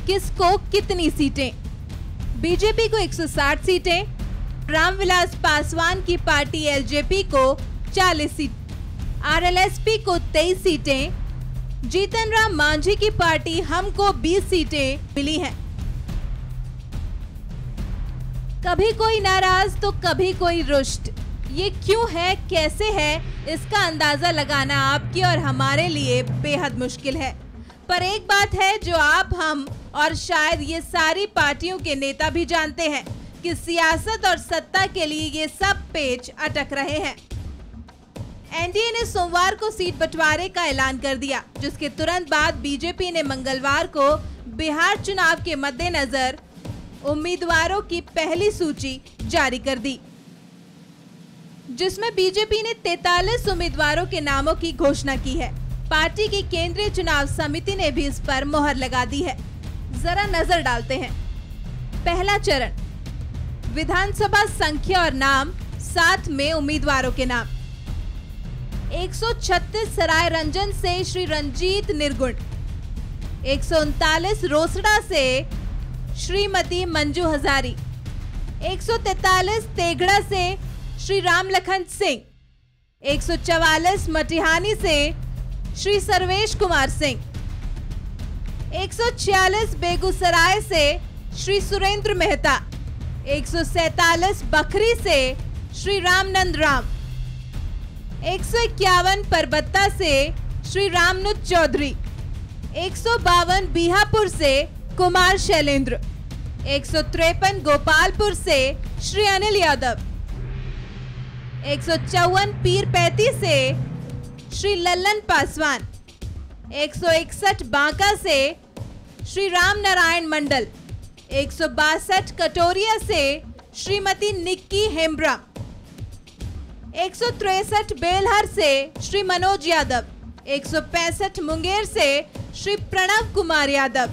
किसको कितनी सीटें? बीजेपी को 160 सीटें, रामविलास पासवान की पार्टी एलजेपी को 40 सीट, आरएलएसपी को 23 सीटें, जीतन राम मांझी की पार्टी हम को 20 सीटें मिली हैं। कभी कोई नाराज तो कभी कोई रुष्ट। ये क्यों है, कैसे है, इसका अंदाजा लगाना आपके और हमारे लिए बेहद मुश्किल है। पर एक बात है जो आप, हम और शायद ये सारी पार्टियों के नेता भी जानते हैं कि सियासत और सत्ता के लिए ये सब पेच अटक रहे हैं। एनडीए ने सोमवार को सीट बंटवारे का ऐलान कर दिया, जिसके तुरंत बाद बीजेपी ने मंगलवार को बिहार चुनाव के मद्देनजर उम्मीदवारों की पहली सूची जारी कर दी। जिसमें बीजेपी ने 43 उम्मीदवारों के नामों की घोषणा की है। पार्टी की केंद्रीय चुनाव समिति ने भी इस पर मुहर लगा दी है। जरा नजर डालते हैं। पहला चरण, विधानसभा संख्या और नाम, साथ में उम्मीदवारों के नाम। 136 सराय रंजन से श्री रंजीत निर्गुण, 139 रोसड़ा से श्रीमती मंजू हजारी, 143 तेगड़ा से श्री रामलखन सिंह, 144 मटिहानी से श्री सर्वेश कुमार सिंह, 146 बेगूसराय से श्री सुरेंद्र मेहता, 147 बखरी से श्री रामनंद राम, 151 परबत्ता से श्री रामनुज चौधरी, 152 बीहापुर से कुमार शैलेंद्र, 153 गोपालपुर से श्री अनिल यादव, 154 पीरपैती से श्री लल्लन पासवान, 161 बांका से श्री राम नारायण मंडल, 162 कटोरिया से श्रीमती निक्की हेम्ब्रा, 163 बेलहर से श्री मनोज यादव, 165 मुंगेर से श्री प्रणव कुमार यादव,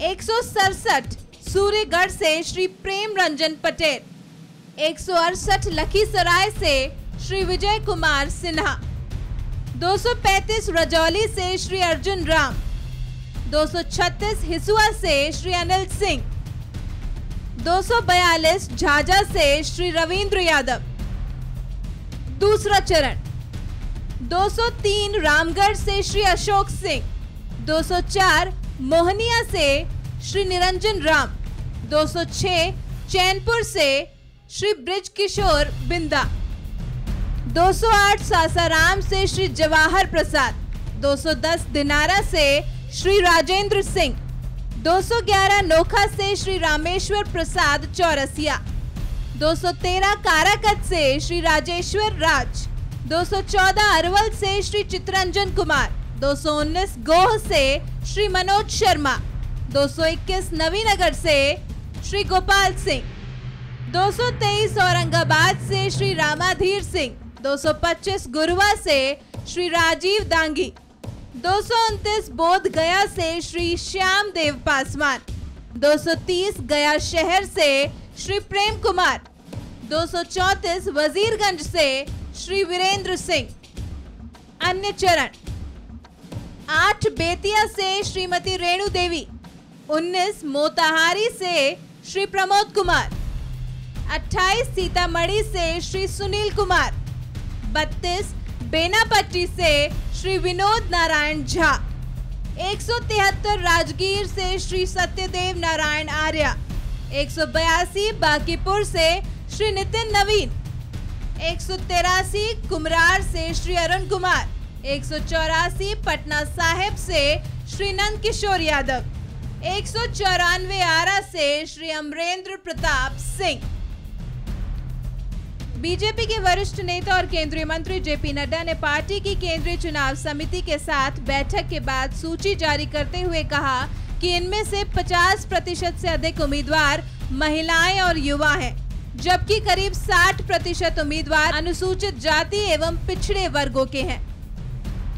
167 सूर्यगढ़ से श्री प्रेम रंजन पटेल, 168 लखीसराय से श्री विजय कुमार सिन्हा, 235 रजौली से श्री अर्जुन राम, 236 हिसुआ से श्री अनिल सिंह, 242 झाझा से श्री रविंद्र यादव। दूसरा चरण, 203 रामगढ़ से श्री अशोक सिंह, 204 मोहनिया से श्री निरंजन राम, 206 चैनपुर से श्री ब्रिज किशोर बिंदा, 208 सासाराम से श्री जवाहर प्रसाद, 210 दिनारा से श्री राजेंद्र सिंह, 211 नोखा से श्री रामेश्वर प्रसाद चौरसिया, 213 काराकत से श्री राजेश्वर राज, 214 अरवल से श्री चित्रंजन कुमार, 219 गोह से श्री मनोज शर्मा, 221 नवीनगर से श्री गोपाल सिंह, 223 औरंगाबाद से श्री रामाधीर सिंह, 225 गुरुवा से श्री राजीव दांगी, 229 बोध गया से श्री श्याम देव पासवान, 230 गया शहर से श्री प्रेम कुमार, 234 वजीरगंज से श्री वीरेंद्र सिंह। अन्य चरण, 8 बेतिया से श्रीमती रेणु देवी, 19 मोताहारी से श्री प्रमोद कुमार, 28 सीतामढ़ी से श्री सुनील कुमार, 32 बेनापट्टी से श्री विनोद नारायण झा, 173 राजगीर से श्री सत्यदेव नारायण आर्या, 182 बांकीपुर से श्री नितिन नवीन, 183 कुमरार से श्री अरुण कुमार, 184 पटना साहिब से श्री नंद किशोर यादव, 194 आरा से श्री अमरेंद्र प्रताप सिंह। बीजेपी के वरिष्ठ नेता और केंद्रीय मंत्री जेपी नड्डा ने पार्टी की केंद्रीय चुनाव समिति के साथ बैठक के बाद सूची जारी करते हुए कहा कि इनमें से 50% से अधिक उम्मीदवार महिलाएं और युवा हैं, जबकि करीब 60% उम्मीदवार अनुसूचित जाति एवं पिछड़े वर्गों के हैं।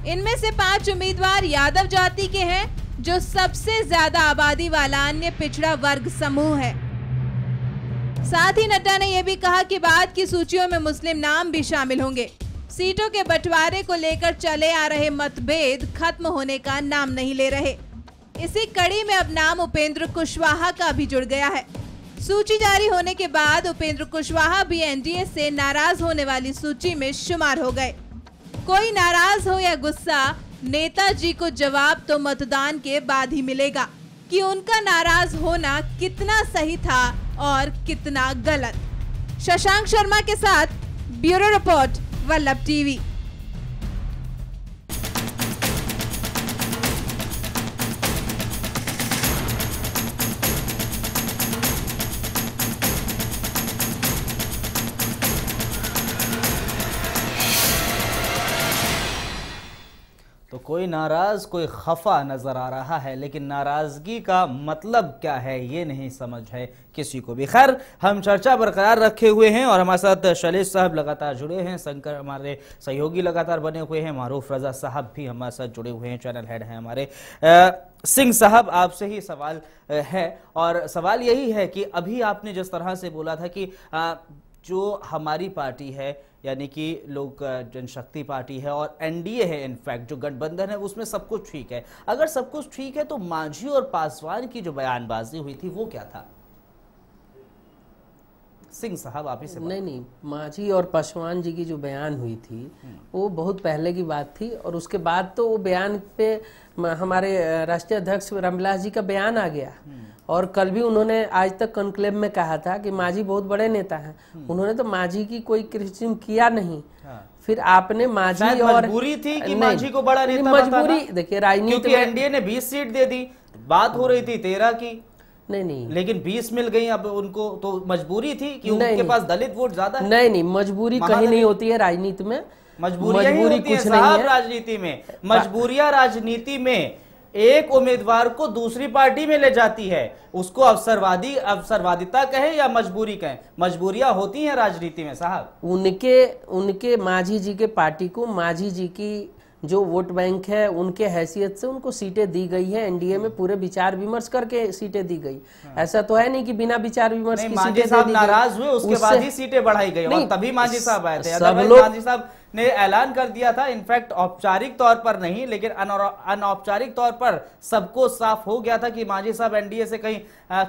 इनमें से 5 उम्मीदवार यादव जाति के हैं, जो सबसे ज्यादा आबादी वाला अन्य पिछड़ा वर्ग समूह है। साथ ही नड्डा ने यह भी कहा कि बाद की सूचियों में मुस्लिम नाम भी शामिल होंगे। सीटों के बंटवारे को लेकर चले आ रहे मतभेद खत्म होने का नाम नहीं ले रहे। इसी कड़ी में अब नाम उपेंद्र कुशवाहा का भी जुड़ गया है। सूची जारी होने के बाद उपेंद्र कुशवाहा भी एनडीए से नाराज होने वाली सूची में शुमार हो गए। कोई नाराज हो या गुस्सा, नेताजी को जवाब तो मतदान के बाद ही मिलेगा कि उनका नाराज होना कितना सही था और कितना गलत। शशांक शर्मा के साथ ब्यूरो रिपोर्ट, वल्लभ टीवी। तो कोई नाराज कोई खफा नजर आ रहा है, लेकिन नाराजगी का मतलब क्या है ये नहीं समझ है किसी को भी। खैर, हम चर्चा बरकरार रखे हुए हैं और हमारे साथ शैलेश साहब लगातार जुड़े हैं, शंकर हमारे सहयोगी लगातार बने हुए हैं, मारूफ रजा साहब भी हमारे साथ जुड़े हुए हैं, चैनल हेड हैं हमारे। सिंह साहब, आपसे ही सवाल है और सवाल यही है कि अभी आपने जिस तरह से बोला था कि जो हमारी पार्टी है यानी कि लोक जनशक्ति पार्टी है और एनडीए है, इनफैक्ट जो गठबंधन है उसमें सब कुछ ठीक है, अगर सब कुछ ठीक है तो मांझी और पासवान की जो बयानबाजी हुई थी वो क्या था? सिंह साहब आप ही से नहीं, मांझी और पासवान जी की जो बयान हुई थी वो बहुत पहले की बात थी और उसके बाद तो वो बयान पे हमारे राष्ट्रीय अध्यक्ष रामविलास जी का बयान आ गया और कल भी उन्होंने आज तक कॉन्क्लेव में कहा था कि मांझी बहुत बड़े नेता हैं। उन्होंने तो मांझी की कोई क्रिटिसिज्म किया नहीं। फिर आपने मांझी और मजबूरी थी कि मांझी को बड़ा नेता मजबूरी, देखिए राजनीति में एनडीए ने 20 सीट दे दी, बात हो रही थी 13 की, नहीं लेकिन 20 मिल गई। अब उनको तो मजबूरी थी कि उनके पास दलित वोट ज्यादा है। नहीं, मजबूरी कहीं नहीं होती है राजनीति में, मजबूरी कुछ नहीं है राजनीति में। मजबूरियां राजनीति में एक उम्मीदवार को दूसरी पार्टी में ले जाती है, उसको अवसरवादिता कहे या मजबूरी कहे, मजबूरियां होती हैं राजनीति में साहब। उनके मांझी जी के पार्टी को, मांझी जी की जो वोट बैंक है उनके हैसियत से उनको सीटें दी गई है। एनडीए में पूरे विचार विमर्श करके सीटें दी गई। ऐसा तो है नहीं कि बिना विचार विमर्श की मांझी साहब नाराज हुए उसके बाद ही सीटें बढ़ाई गई और तभी मांझी साहब आए थे। सब लोग मांझी साहब ने ऐलान कर दिया था, इनफैक्ट औपचारिक तौर पर नहीं लेकिन अनौपचारिक तौर पर सबको साफ हो गया था कि मांझी साहब एनडीए से कहीं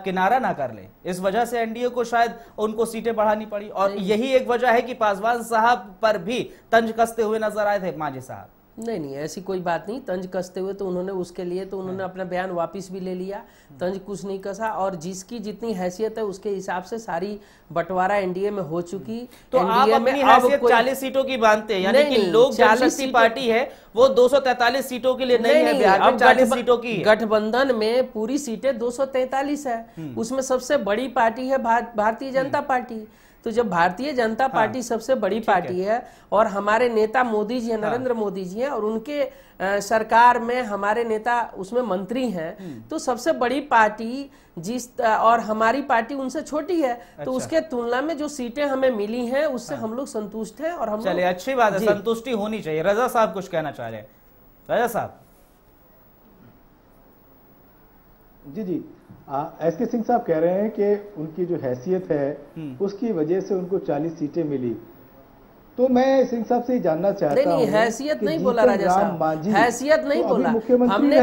किनारा ना कर ले। इस वजह से एनडीए को शायद उनको सीटें बढ़ानी पड़ी और यही एक वजह है कि पासवान साहब पर भी तंज कसते हुए नजर आए थे मांझी साहब। नहीं, ऐसी कोई बात नहीं। तंज कसते हुए तो उन्होंने उसके लिए तो उन्होंने अपना बयान वापस भी ले लिया। तंज कुछ नहीं कसा और जिसकी जितनी हैसियत है उसके हिसाब से सारी बंटवारा एनडीए में हो चुकी। तो आप अपनी हैसियत 40 सीटों की मानते हैं, यानी कि लोक जनशक्ति पार्टी है वो 243 सीटों के लिए नहीं है, बिहार में 40 सीटों की। गठबंधन में पूरी सीटें 243 है, उसमें सबसे बड़ी पार्टी है भारतीय जनता पार्टी। तो जब भारतीय जनता पार्टी सबसे बड़ी पार्टी है और हमारे नेता मोदी जी हैं, नरेंद्र मोदी जी हैं और उनके सरकार में हमारे नेता उसमें मंत्री हैं, तो सबसे बड़ी पार्टी और हमारी पार्टी उनसे छोटी है। तो उसके तुलना में जो सीटें हमें मिली हैं उससे हम लोग संतुष्ट हैं और हम चलिए अच्छी बात है, संतुष्टि होनी चाहिए। रजा साहब कुछ कहना चाह रहे हैं? रजा साहब। जी एसके सिंह साहब कह रहे हैं कि उनकी जो हैसियत है उसकी वजह से उनको 40 सीटें मिली। तो मैं सिंह साहब से जानना चाहता हूं। नहीं, हैसियत नहीं बोला राजा साहब, हैसियत नहीं बोला हमने।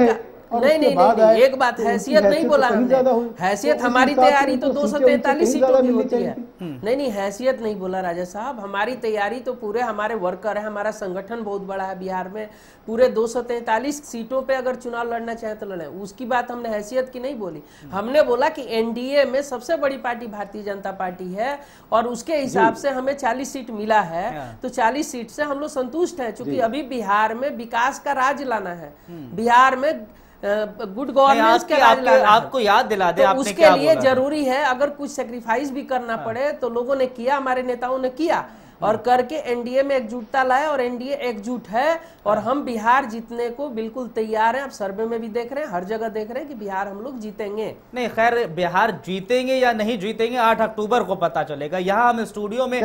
नहीं, एक बात, हैसियत नहीं बोला हमने। हैसियत हमारी तैयारी तो 243 सीटों की होती है। नहीं, हैसियत नहीं बोला राजा साहब। हमारी तैयारी तो पूरे हमारे वर्कर है, हमारा संगठन बहुत बड़ा है बिहार में, पूरे 243 सीटों पे अगर चुनाव लड़ना चाहे तो लड़े। उसकी बात हमने हैसियत की नहीं बोली। हमने बोला कि एनडीए में सबसे बड़ी पार्टी भारतीय जनता पार्टी है और उसके हिसाब से हमें 40 सीट मिला है, तो 40 सीट से हम लोग संतुष्ट हैं। क्योंकि अभी बिहार में विकास का राज लाना है, बिहार में गुड गवर्नेंस के आपको याद दिला दे, तो उसके लिए जरूरी है अगर कुछ सेक्रीफाइस भी करना पड़े तो लोगों ने किया, हमारे नेताओं ने किया और करके एनडीए में एकजुटता लाए और एनडीए एकजुट है और हम बिहार जीतने को बिल्कुल तैयार हैं। अब सर्वे में भी देख रहे हैं, हर जगह देख रहे हैं कि बिहार हम लोग जीतेंगे। नहीं, खैर बिहार जीतेंगे या नहीं जीतेंगे 8 अक्टूबर को पता चलेगा। यहाँ हम स्टूडियो में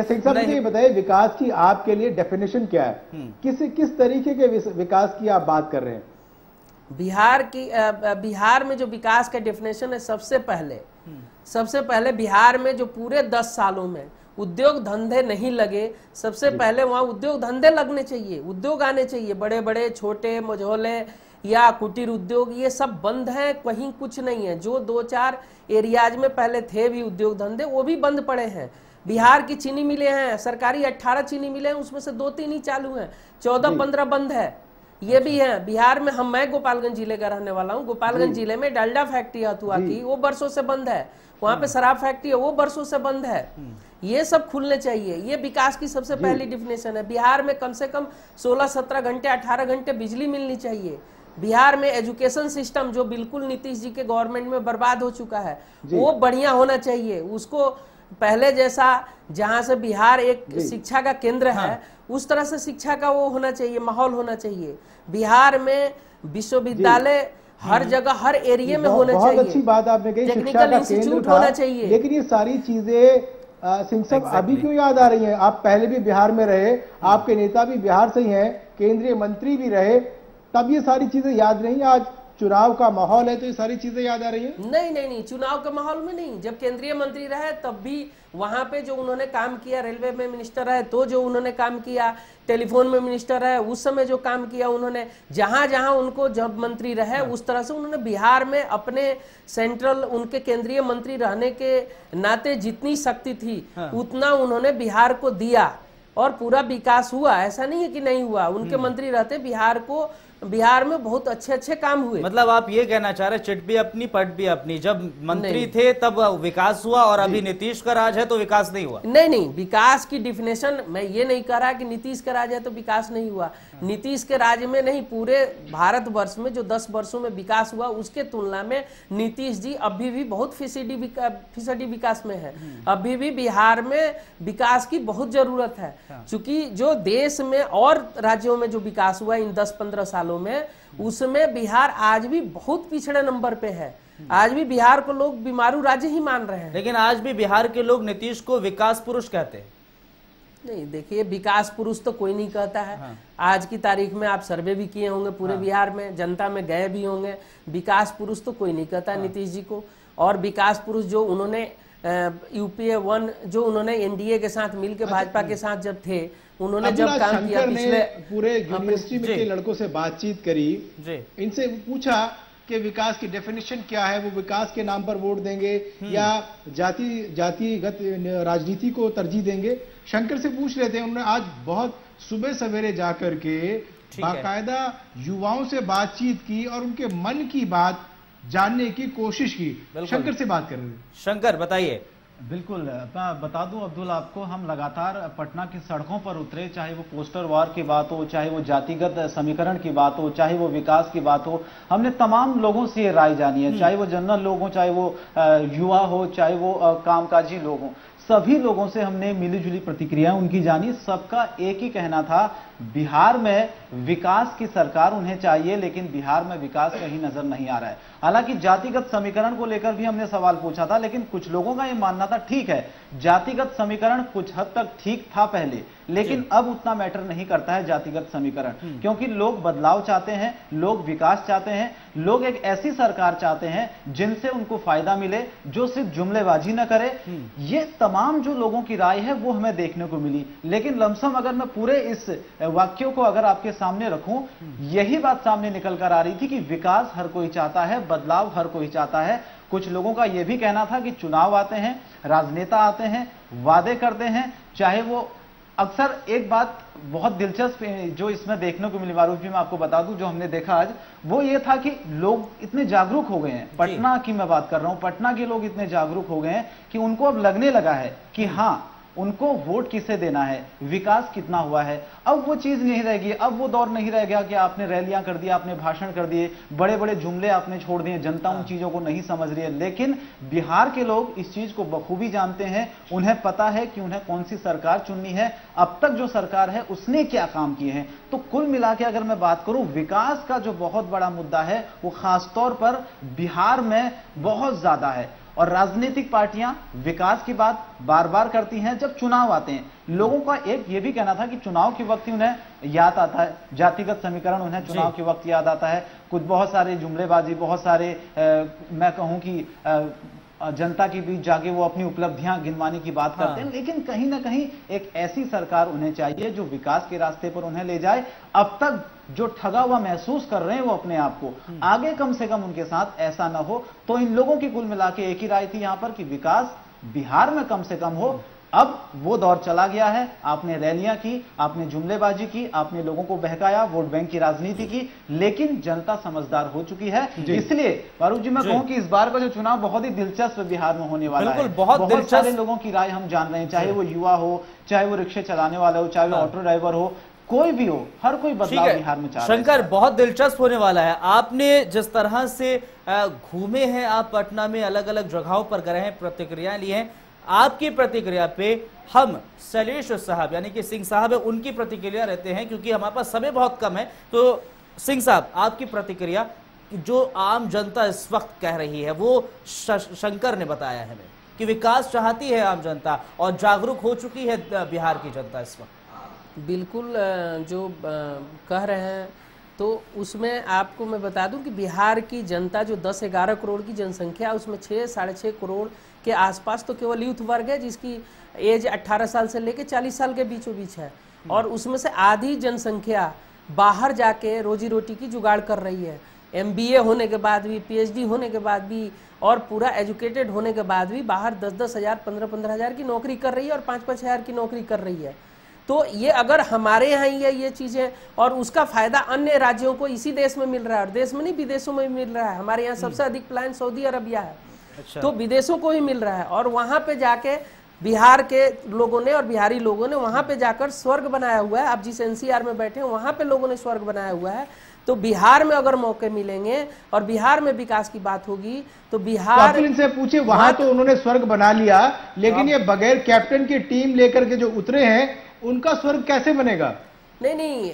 बताइए विकास की आपके लिए डेफिनेशन क्या है? किस तरीके के विकास की आप बात कर रहे हैं? बिहार में जो विकास का डेफिनेशन है, सबसे पहले बिहार में जो पूरे 10 सालों में उद्योग धंधे नहीं लगे, सबसे पहले वहां उद्योग धंधे लगने चाहिए, उद्योग आने चाहिए। बड़े बड़े छोटे मझोले या कुटीर उद्योग ये सब बंद हैं, कहीं कुछ नहीं है। जो 2-4 एरियाज में पहले थे भी उद्योग धंधे वो भी बंद पड़े हैं। बिहार की चीनी मिलें हैं, सरकारी 18 चीनी मिलें हैं, उसमें से 2-3 ही चालू हैं, 14-15 बंद है। ये भी है बिहार में। मैं गोपालगंज जिले का रहने वाला हूँ। गोपालगंज जिले में डालडा फैक्ट्री हथुआ की वो बरसों से बंद है, वहां पे शराब फैक्ट्री है वो बरसों से बंद है। ये सब खुलने चाहिए। ये विकास की सबसे पहली डिफिनेशन है। बिहार में कम से कम 16-17 घंटे 18 घंटे बिजली मिलनी चाहिए। बिहार में एजुकेशन सिस्टम जो बिल्कुल नीतीश जी के गवर्नमेंट में बर्बाद हो चुका है वो बढ़िया होना चाहिए। उसको पहले जैसा जहां से बिहार एक शिक्षा का केंद्र है, उस तरह से शिक्षा का वो होना चाहिए, माहौल होना चाहिए। बिहार में विश्वविद्यालय हर जगह हर एरिया में होने चाहिए। बहुत अच्छी बात आपने कही, टेक्निकल इंस्टीट्यूट होना चाहिए। लेकिन ये सारी चीजें सिंह साहब अभी क्यों याद आ रही हैं? आप पहले भी बिहार में रहे, आपके नेता भी बिहार से ही हैं, केंद्रीय मंत्री भी रहे, तब ये सारी चीजें याद नहीं? आज चुनाव का माहौल है तो ये सारी चीजें याद आ रही है? नहीं, चुनाव के माहौल में नहीं। जब केंद्रीय मंत्री रहे तब भी वहां पे जो उन्होंने काम किया, रेलवे में मिनिस्टर रहे तो जो उन्होंने काम किया, टेलीफोन में मिनिस्टर रहे उस समय जो काम किया उन्होंने, जहां जहां उनको जब मंत्री रहे उस तरह से उन्होंने बिहार में अपने सेंट्रल उनके केंद्रीय मंत्री रहने के नाते जितनी शक्ति थी उतना उन्होंने बिहार को दिया और पूरा विकास हुआ। ऐसा नहीं है कि नहीं हुआ। उनके मंत्री रहते बिहार में बहुत अच्छे काम हुए। मतलब आप ये कहना चाह रहे चिट भी अपनी पट भी अपनी, जब मंत्री थे तब विकास हुआ और अभी नीतीश का राज है तो विकास नहीं हुआ? नहीं, विकास की डिफिनेशन मैं ये नहीं कह रहा कि नीतीश का राज है तो विकास नहीं हुआ। नीतीश के राज में नहीं, पूरे भारतवर्ष में जो 10 वर्षों में विकास हुआ उसके तुलना में नीतीश जी अभी भी बहुत फीसदी विकास में है। अभी भी बिहार में विकास की बहुत जरूरत है, क्योंकि जो देश में और राज्यों में जो विकास हुआ इन 10-15 सालों में, उसमें बिहार आज भी बहुत पिछड़े नंबर पे है। आज भी बिहार को लोग बीमारू राज्य ही मान रहे हैं। लेकिन आज भी बिहार के लोग नीतीश को विकास पुरुष कहते हैं। नहीं, देखिए, विकास पुरुष तो कोई नहीं कहता है। आज की तारीख में आप सर्वे भी किए होंगे पूरे बिहार में, जनता में गए भी होंगे। विकास पुरुष तो कोई नहीं कहता नीतीश जी को। और विकास पुरुष जो उन्होंने यूपीए 1 जो उन्होंने एनडीए के साथ मिलकर भाजपा के साथ जब थे, उन्होंने जब काम किया, पिछले पूरे यूनिवर्सिटी में के लड़कों से बातचीत करी, इनसे पूछा कि विकास की डेफिनेशन क्या है, वो विकास के नाम पर वोट देंगे या जातिगत राजनीति को तरजीह देंगे। शंकर से पूछ रहे थे, उन्होंने आज बहुत सुबह सवेरे जाकर के बाकायदा युवाओं से बातचीत की और उनके मन की बात जानने की कोशिश की। शंकर से बात कर रहे थे। शंकर बताइए। बिल्कुल, मैं बता दूं अब्दुल आपको, हम लगातार पटना की सड़कों पर उतरे, चाहे वो पोस्टर वार की बात हो, चाहे वो जातिगत समीकरण की बात हो, चाहे वो विकास की बात हो। हमने तमाम लोगों से ये राय जानी है, चाहे वो जनरल लोग हो, चाहे वो युवा हो, चाहे वो कामकाजी लोग हों। सभी लोगों से हमने मिलीजुली प्रतिक्रिया उनकी जानी। सबका एक ही कहना था, बिहार में विकास की सरकार उन्हें चाहिए, लेकिन बिहार में विकास कहीं नजर नहीं आ रहा है। हालांकि जातिगत समीकरण को लेकर भी हमने सवाल पूछा था, लेकिन कुछ लोगों का यह मानना था ठीक है, जातिगत समीकरण कुछ हद तक ठीक था पहले, लेकिन अब उतना मैटर नहीं करता है जातिगत समीकरण, क्योंकि लोग बदलाव चाहते हैं, लोग विकास चाहते हैं, लोग एक ऐसी सरकार चाहते हैं जिनसे उनको फायदा मिले, जो सिर्फ जुमलेबाजी न करे। ये तमाम जो लोगों की राय है वो हमें देखने को मिली। लेकिन लमसम अगर मैं पूरे इस वाक्यों को अगर आपके सामने रखूं, यही बात सामने निकल कर आ रही थी कि विकास हर कोई चाहता है, बदलाव हर कोई चाहता है। कुछ लोगों का यह भी कहना था कि चुनाव आते हैं, राजनेता आते हैं, वादे करते हैं, चाहे वो अक्सर एक बात बहुत दिलचस्प जो इसमें देखने को मिली, मारूफ जी मैं आपको बता दूं, जो हमने देखा आज, वो ये था कि लोग इतने जागरूक हो गए हैं। पटना की मैं बात कर रहा हूं, पटना के लोग इतने जागरूक हो गए हैं कि उनको अब लगने लगा है कि हाँ, उनको वोट किसे देना है, विकास कितना हुआ है। अब वो चीज नहीं रहेगी, अब वो दौर नहीं रह गया कि आपने रैलियां कर दिया, आपने भाषण कर दिए, बड़े बड़े जुमले आपने छोड़ दिए, जनता उन चीजों को नहीं समझ रही है। लेकिन बिहार के लोग इस चीज को बखूबी जानते हैं, उन्हें पता है कि उन्हें कौन सी सरकार चुननी है, अब तक जो सरकार है उसने क्या काम किए हैं। तो कुल मिला के अगर मैं बात करूं, विकास का जो बहुत बड़ा मुद्दा है वो खासतौर पर बिहार में बहुत ज्यादा है। और राजनीतिक पार्टियां विकास की बात बार बार करती हैं जब चुनाव आते हैं। लोगों का एक ये भी कहना था कि चुनाव के वक्त ही उन्हें याद आता है, जातिगत समीकरण उन्हें चुनाव के वक्त याद आता है। कुछ बहुत सारे जुमलेबाजी, बहुत सारे मैं कहूं कि जनता के बीच जाके वो अपनी उपलब्धियां गिनवाने की बात करते हैं। लेकिन कहीं ना कहीं एक ऐसी सरकार उन्हें चाहिए जो विकास के रास्ते पर उन्हें ले जाए। अब तक जो ठगा हुआ महसूस कर रहे हैं वो अपने आप को, आगे कम से कम उनके साथ ऐसा ना हो। तो इन लोगों की कुल मिला के एक ही राय थी यहां पर कि विकास बिहार में कम से कम हो। अब वो दौर चला गया है, आपने रैलियां की, आपने जुमलेबाजी की, आपने लोगों को बहकाया, वोट बैंक की राजनीति की, लेकिन जनता समझदार हो चुकी है। इसलिए फारूक जी मैं कहूं कि इस बार का जो चुनाव बहुत ही दिलचस्प बिहार में होने वाला है। बहुत सारे लोगों की राय हम जान रहे हैं, चाहे वो युवा हो, चाहे वो रिक्शे चलाने वाला हो, चाहे वो ऑटो ड्राइवर हो, कोई भी हो, हर कोई बदलाव बिहार में चाह रहा है। शंकर, बहुत दिलचस्प होने वाला है। आपने जिस तरह से घूमे हैं, आप पटना में अलग अलग जगहों पर गए हैं, प्रतिक्रियाएं ली हैं, आपकी प्रतिक्रिया पे हम शैलेश साहब यानी कि सिंह साहब है उनकी प्रतिक्रिया रहते हैं, क्योंकि हमारे पास समय बहुत कम है। तो सिंह साहब, आपकी प्रतिक्रिया, जो आम जनता इस वक्त कह रही है, वो शंकर ने बताया है कि विकास चाहती है आम जनता और जागरूक हो चुकी है बिहार की जनता इस वक्त। बिल्कुल जो कह रहे हैं तो उसमें आपको मैं बता दूं कि बिहार की जनता जो 10-11 करोड़ की जनसंख्या, उसमें 6-6.5 करोड़ के आसपास तो केवल यूथ वर्ग है जिसकी एज 18 साल से लेकर 40 साल के बीचों बीच है, और उसमें से आधी जनसंख्या बाहर जाके रोजी रोटी की जुगाड़ कर रही है। MBA होने के बाद भी, PhD होने के बाद भी और पूरा एजुकेटेड होने के बाद भी बाहर 10-10 हज़ार, 15-15 हज़ार की नौकरी कर रही है और 5-5 हज़ार की नौकरी कर रही है। तो ये अगर हमारे यहाँ ही है ये चीज़ें, और उसका फायदा अन्य राज्यों को इसी देश में मिल रहा है, और देश में नहीं विदेशों में मिल रहा है। हमारे यहाँ सबसे अधिक प्लान सऊदी अरबिया है। अच्छा। तो विदेशों को ही मिल रहा है, और वहाँ पे जाके बिहार के लोगों ने और बिहारी लोगों ने वहाँ पे जाकर स्वर्ग बनाया हुआ है। आप जिस NCR में बैठे हैं वहाँ पे लोगों ने स्वर्ग बनाया हुआ है। तो बिहार में अगर मौके मिलेंगे और बिहार में विकास की बात होगी तो बिहार, तो इनसे पूछे, वहां तो उन्होंने स्वर्ग बना लिया, लेकिन ये बगैर कैप्टन की टीम लेकर के जो उतरे हैं उनका स्वर्ग कैसे बनेगा? नहीं,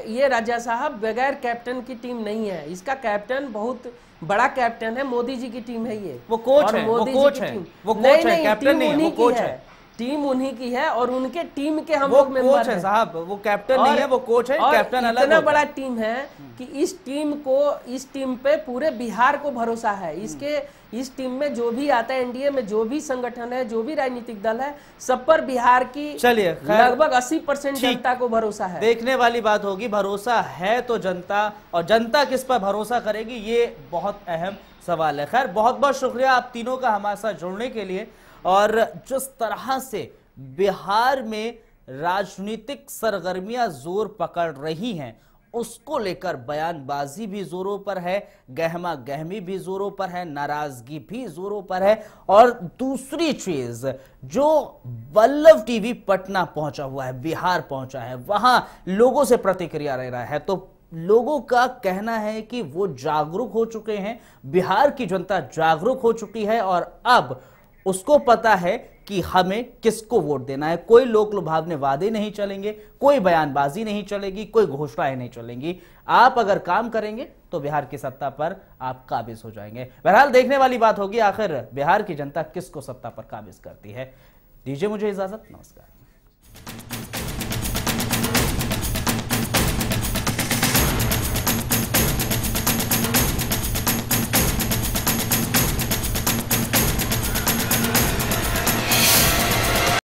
ये राजा साहब बगैर कैप्टन की टीम नहीं है। इसका कैप्टन बहुत बड़ा कैप्टन है, मोदी जी की टीम है। ये वो कोच है, वो कोच है, वो कोच है, कैप्टन नहीं है, वो कोच है। टीम उन्हीं की है और उनके टीम के हम लोग मेंबर हैं साहब। वो कैप्टन नहीं है, वो कोच है। कैप्टन अलग। इतना बड़ा टीम है कि इस टीम पे पूरे बिहार को भरोसा है। इस टीम में जो भी आता है, NDA में जो भी संगठन है, जो भी राजनीतिक दल है, सब पर बिहार की चलिए लगभग 80% जनता को भरोसा है। देखने वाली बात होगी, भरोसा है तो जनता, और जनता किस पर भरोसा करेगी ये बहुत अहम सवाल है। खैर, बहुत बहुत शुक्रिया आप तीनों का हमारे साथ जुड़ने के लिए। और जिस तरह से बिहार में राजनीतिक सरगर्मियां जोर पकड़ रही हैं, उसको लेकर बयानबाजी भी जोरों पर है, गहमा गहमी भी जोरों पर है, नाराजगी भी जोरों पर है। और दूसरी चीज, जो वल्लभ टीवी पटना पहुंचा हुआ है, बिहार पहुंचा है, वहां लोगों से प्रतिक्रिया रह रहा है, तो लोगों का कहना है कि वो जागरूक हो चुके हैं, बिहार की जनता जागरूक हो चुकी है और अब उसको पता है कि हमें किसको वोट देना है। कोई लोक लुभावने वादे नहीं चलेंगे, कोई बयानबाजी नहीं चलेगी, कोई घोषणाएं नहीं चलेंगी। आप अगर काम करेंगे तो बिहार की सत्ता पर आप काबिज हो जाएंगे। बहरहाल देखने वाली बात होगी आखिर बिहार की जनता किसको सत्ता पर काबिज करती है। दीजिए मुझे इजाजत, नमस्कार।